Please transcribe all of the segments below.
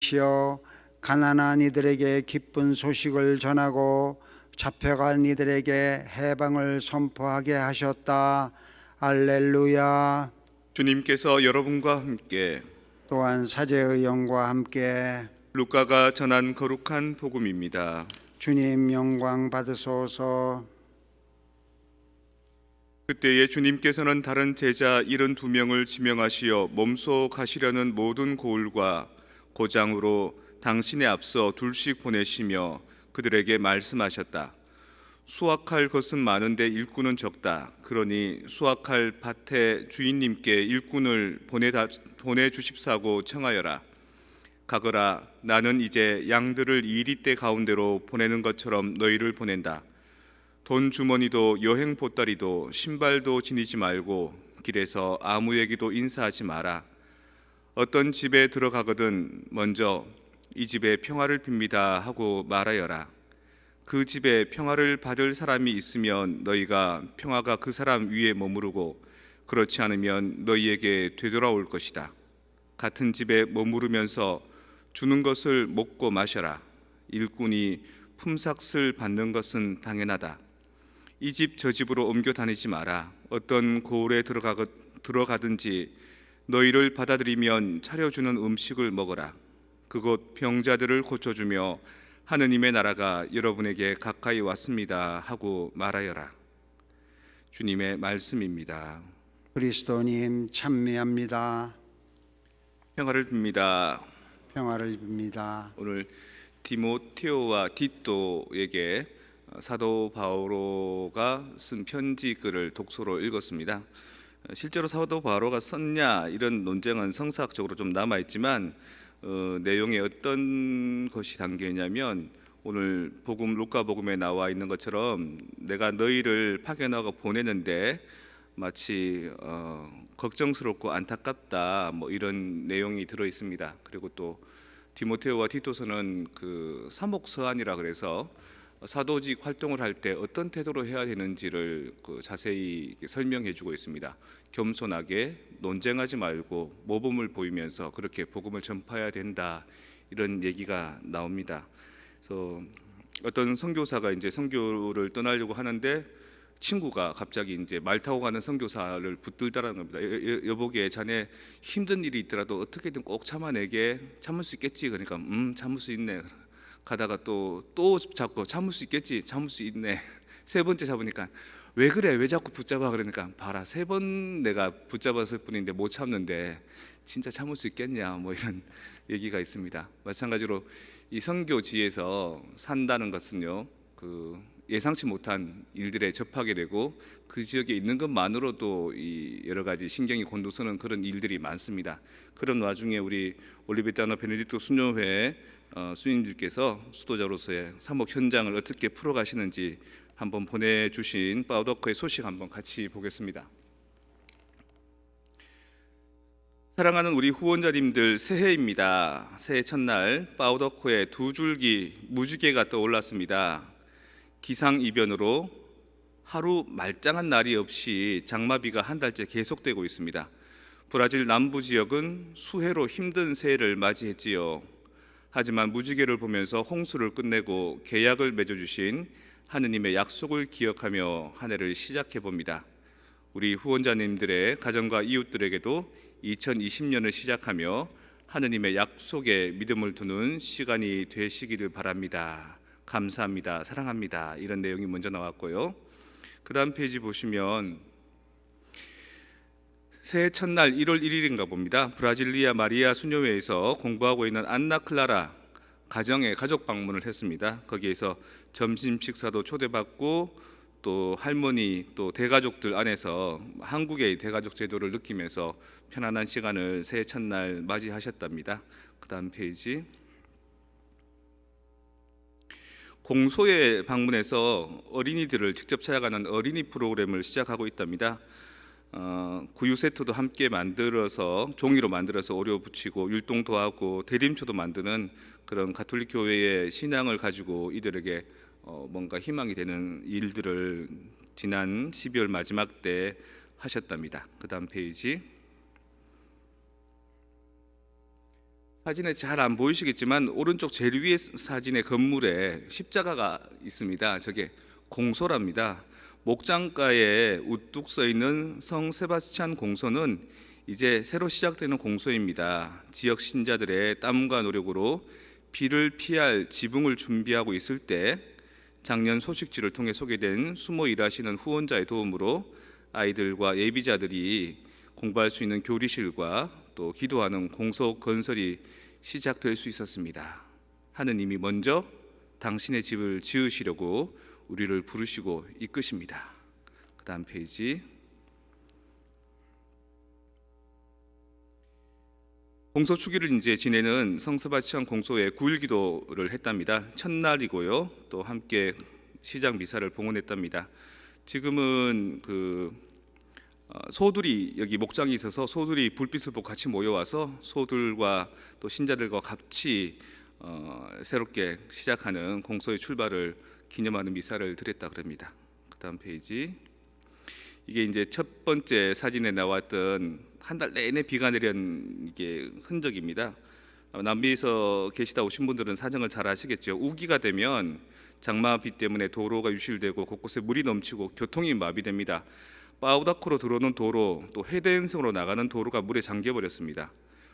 시여 가난한 이들에게 기쁜 소식을 전하고 잡혀간 이들에게 해방을 선포하게 하셨다. 알렐루야. 주님께서 여러분과 함께 또한 사제의 영과 함께 루카가 전한 거룩한 복음입니다. 주님 영광 받으소서. 그때에 주님께서는 다른 제자 72명을 지명하시어 몸소 가시려는 모든 고을과 고장으로 당신에 앞서 둘씩 보내시며 그들에게 말씀하셨다. 수확할 것은 많은데 일꾼은 적다. 그러니 수확할 밭의 주인님께 일꾼을 보내주십사고 청하여라. 가거라. 나는 이제 양들을 이리떼 가운데로 보내는 것처럼 너희를 보낸다. 돈 주머니도 여행 보따리도 신발도 지니지 말고 길에서 아무에게도 인사하지 마라. 어떤 집에 들어가거든 먼저 이 집에 평화를 빕니다 하고 말하여라. 그 집에 평화를 받을 사람이 있으면 너희가 평화가 그 사람 위에 머무르고 그렇지 않으면 너희에게 되돌아올 것이다. 같은 집에 머무르면서 주는 것을 먹고 마셔라. 일꾼이 품삯을 받는 것은 당연하다. 이 집 저 집으로 옮겨 다니지 마라. 어떤 고을에 들어가든지 너희를 받아들이면 차려주는 음식을 먹어라. 그곳 병자들을 고쳐주며 하느님의 나라가 여러분에게 가까이 왔습니다 하고 말하여라. 주님의 말씀입니다. 그리스도님 찬미합니다. 평화를 빕니다. 평화를 빕니다. 오늘 디모테오와 디토에게 사도 바오로가 쓴 편지 글을 독서로 읽었습니다. 실제로 사도 바오로가 썼냐 이런 논쟁은 성사학적으로 좀 남아 있지만 내용에 어떤 것이 담겨 있냐면 오늘 복음 루카 복음에 나와 있는 것처럼 내가 너희를 파견하고 보내는데 마치 걱정스럽고 안타깝다 뭐 이런 내용이 들어 있습니다. 그리고 또 디모테오와 티토서는 그 사목서안이라 그래서 사도직 활동을 할 때 어떤 태도로 해야 되는지를 자세히 설명해주고 있습니다. 겸손하게 논쟁하지 말고 모범을 보이면서 그렇게 복음을 전파해야 된다 이런 얘기가 나옵니다. 그래서 어떤 선교사가 이제 선교를 떠나려고 하는데 친구가 갑자기 이제 말 타고 가는 선교사를 붙들다라는 겁니다. 여보게 자네 힘든 일이 있더라도 어떻게든 꼭 참아내게 참을 수 있겠지. 그러니까 참을 수 있네. 가다가 또 잡고 참을 수 있겠지. 참을 수 있네. 세 번째 잡으니까 왜 그래? 왜 자꾸 붙잡아? 그러니까 봐라. 세 번 내가 붙잡았을 뿐인데 못 참는데 진짜 참을 수 있겠냐? 뭐 이런 얘기가 있습니다. 마찬가지로 이 선교지에서 산다는 것은요. 예상치 못한 일들에 접하게 되고 그 지역에 있는 것만으로도 이 여러 가지 신경이 곤두서는 그런 일들이 많습니다. 그런 와중에 우리 올리베타노 베네딕토 수녀회 수님들께서 수도자로서의 사목 현장을 어떻게 풀어가시는지 한번 보내주신 파우더코의 소식 한번 같이 보겠습니다. 사랑하는 우리 후원자님들 새해입니다. 새해 첫날 파우더코의 두 줄기 무지개가 떠올랐습니다. 기상이변으로 하루 말짱한 날이 없이 장마비가 한 달째 계속되고 있습니다. 브라질 남부 지역은 수해로 힘든 새해를 맞이했지요. 하지만 무지개를 보면서 홍수를 끝내고 계약을 맺어주신 하느님의 약속을 기억하며 한 해를 시작해 봅니다. 우리 후원자님들의 가정과 이웃들에게도 2020년을 시작하며 하느님의 약속에 믿음을 두는 시간이 되시기를 바랍니다. 감사합니다. 사랑합니다. 이런 내용이 먼저 나왔고요. 그 다음 페이지 보시면 새해 첫날 1월 1일인가 봅니다. 브라질리아 마리아 수녀회에서 공부하고 있는 안나 클라라 가정에 가족 방문을 했습니다. 거기에서 점심 식사도 초대받고 또 할머니 또 대가족들 안에서 한국의 대가족 제도를 느끼면서 편안한 시간을 새해 첫날 맞이하셨답니다. 그 다음 페이지. 공소에 방문해서 어린이들을 직접 찾아가는 어린이 프로그램을 시작하고 있답니다. 구유 세트도 함께 만들어서 종이로 만들어서 오려 붙이고 율동도 하고 대림초도 만드는 그런 가톨릭 교회의 신앙을 가지고 이들에게 뭔가 희망이 되는 일들을 지난 12월 마지막 때 하셨답니다. 그 다음 페이지. 사진에 잘 안 보이시겠지만 오른쪽 제일 위에 사진의 건물에 십자가가 있습니다. 저게 공소랍니다. 목장가에 우뚝 서 있는 성 세바스찬 공소는 이제 새로 시작되는 공소입니다. 지역 신자들의 땀과 노력으로 비를 피할 지붕을 준비하고 있을 때 작년 소식지를 통해 소개된 숨어 일하시는 후원자의 도움으로 아이들과 예비자들이 공부할 수 있는 교리실과 또 기도하는 공소 건설이 시작될 수 있었습니다. 하느님이 먼저 당신의 집을 지으시려고 우리를 부르시고 이끄십니다. 그 다음 페이지. 공소 추기를 이제 지내는 성서바치안 공소에 9일 기도를 했답니다. 첫날이고요. 또 함께 시작 미사를 봉헌했답니다. 지금은 소들이 여기 목장이 있어서 소들이 불빛을 보고 같이 모여와서 소들과 또 신자들과 같이 새롭게 시작하는 공소의 출발을 기념하는 미사를 드렸다 그럽니다. 그다음 페이지. 이게 이제 첫 번째 사진에 나왔던 한 달 내내 비가 내린 이게 흔적입니다. 남미에서 계시다 오신 분들은 사정을 잘 아시겠죠. 우기가 되면 장마비 때문에 도로가 유실되고 곳곳에 물이 넘치고 교통이 마비됩니다. 파우다코로 들어오는 도로, 또 헤덴성으로 나가는 도로가 물에 잠겨 버렸습니다.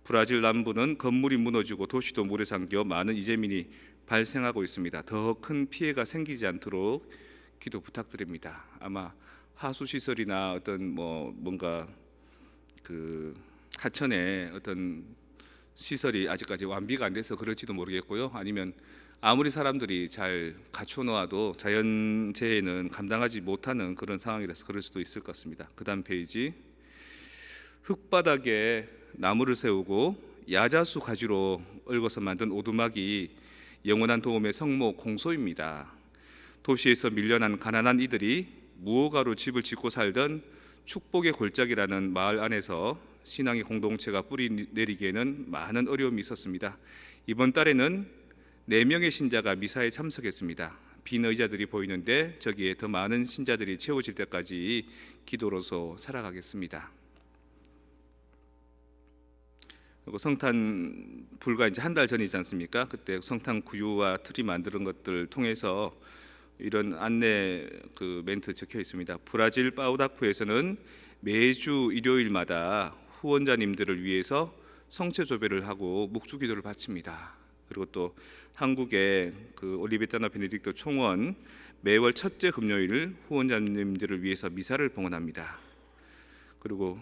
브라질 남부는 건물이 무너지고 도시도 물에 잠겨 많은 이재민이 발생하고 있습니다. 더 큰 피해가 생기지 않도록 기도 부탁드립니다. 아마 하수 시설이나 어떤 뭔가 하천에 어떤 시설이 아직까지 완비가 안 돼서 그럴지도 모르겠고요. 아니면 아무리 사람들이 잘 갖춰 놓아도 자연재해는 감당하지 못하는 그런 상황이라서 그럴 수도 있을 것 같습니다. 그다음 페이지. 흙바닥에 나무를 세우고 야자수 가지로 얽어서 만든 오두막이 영원한 도움의 성모 공소입니다. 도시에서 밀려난 가난한 이들이 무허가로 집을 짓고 살던 축복의 골짜기라는 마을 안에서 신앙의 공동체가 뿌리 내리기에는 많은 어려움이 있었습니다. 이번 달에는 4명의 신자가 미사에 참석했습니다. 빈 의자들이 보이는데 저기에 더 많은 신자들이 채워질 때까지 기도로서 살아가겠습니다. 그리고 성탄 불과 이제 한 달 전이지 않습니까? 그때 성탄 구유와 트리 만드는 것들 통해서 이런 안내 멘트 적혀 있습니다. 브라질 파우다코에서는 매주 일요일마다 후원자님들을 위해서 성체 조배를 하고 묵주 기도를 바칩니다. 그리고 또 한국의 올리베타나 베네딕토 총원 매월 첫째 금요일 후원자님들을 위해서 미사를 봉헌합니다. 그리고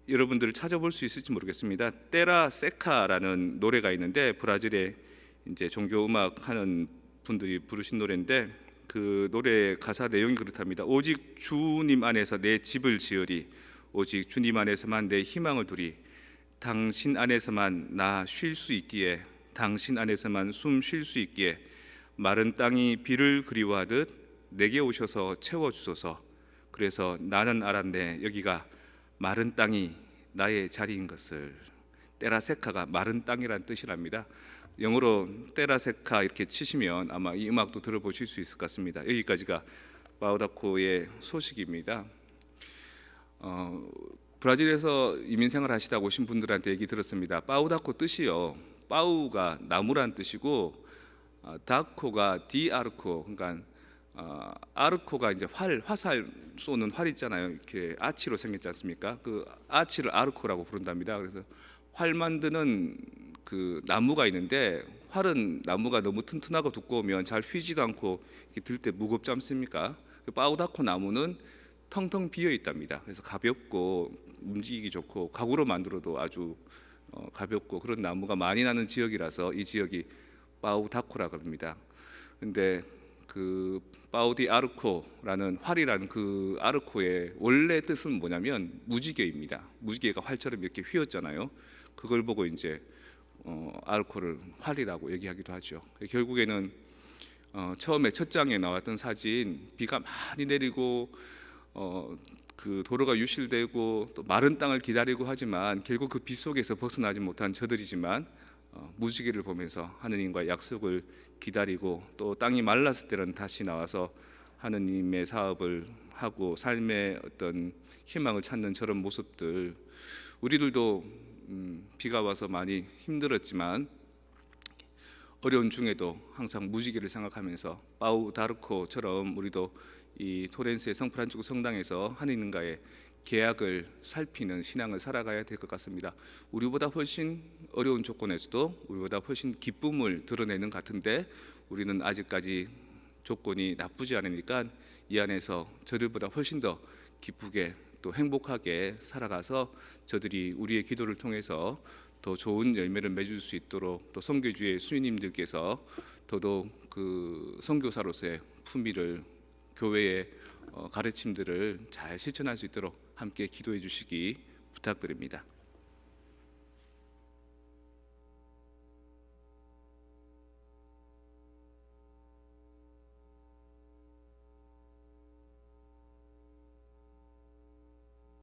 여러분들 찾아볼 수 있을지 모르겠습니다. 테라 세카라는 노래가 있는데 브라질의 이제 종교 음악 하는 분들이 부르신 노래인데 그 노래 가사 내용이 그렇답니다. 오직 주님 안에서 내 집을 지으리. 오직 주님 안에서만 내 희망을 두리. 당신 안에서만 나 쉴 수 있기에, 당신 안에서만 숨 쉴 수 있기에 마른 땅이 비를 그리워하듯 내게 오셔서 채워주소서. 그래서 나는 알았네, 여기가 마른 땅이 나의 자리인 것을. 테라세카가 마른 땅이라는 뜻이랍니다. 영어로 테라세카 이렇게 치시면 아마 이 음악도 들어보실 수 있을 것 같습니다. 여기까지가 파우다코의 소식입니다. 브라질에서 이민생활 하시다 오신 분들한테 얘기 들었습니다. 파우다코 뜻이요, 파우가 나무란 뜻이고 다코가 디아르코, 그러니까 아르코가 이제 화살 쏘는 활 있잖아요. 이렇게 아치로 생겼지 않습니까? 그 아치를 아르코라고 부른답니다. 그래서 활 만드는 그 나무가 있는데, 활은 나무가 너무 튼튼하고 두꺼우면 잘 휘지도 않고 들 때 무겁지 않습니까? 그 파우다코 나무는 텅텅 비어 있답니다. 그래서 가볍고 움직이기 좋고 가구로 만들어도 아주 가볍고 그런 나무가 많이 나는 지역이라서 이 지역이 파우다코라고 합니다. 근데 그 파우디 아르코라는 활이라는 그 아르코의 원래 뜻은 뭐냐면 무지개입니다. 무지개가 활처럼 이렇게 휘었잖아요. 그걸 보고 이제 아르코를 활이라고 얘기하기도 하죠. 결국에는 처음에 첫 장에 나왔던 사진, 비가 많이 내리고 그 도로가 유실되고 또 마른 땅을 기다리고 하지만 결국 그 비 속에서 벗어나지 못한 저들이지만 무지개를 보면서 하느님과 약속을 기다리고 또 땅이 말랐을 때는 다시 나와서 하느님의 사업을 하고 삶의 어떤 희망을 찾는 저런 모습들, 우리들도 비가 와서 많이 힘들었지만 어려운 중에도 항상 무지개를 생각하면서 파우 다르코처럼 우리도 이 토렌스의 성프란치스코 성당에서 하느님과의 계약을 살피는 신앙을 살아가야 될 것 같습니다. 우리보다 훨씬 어려운 조건에서도 우리보다 훨씬 기쁨을 드러내는 것 같은데 우리는 아직까지 조건이 나쁘지 않으니까 이 안에서 저들보다 훨씬 더 기쁘게 또 행복하게 살아가서 저들이 우리의 기도를 통해서 더 좋은 열매를 맺을 수 있도록 또 선교주의 수녀님들께서 더더욱 그 선교사로서의 품위를 교회의 가르침들을 잘 실천할 수 있도록 함께 기도해 주시기 부탁드립니다.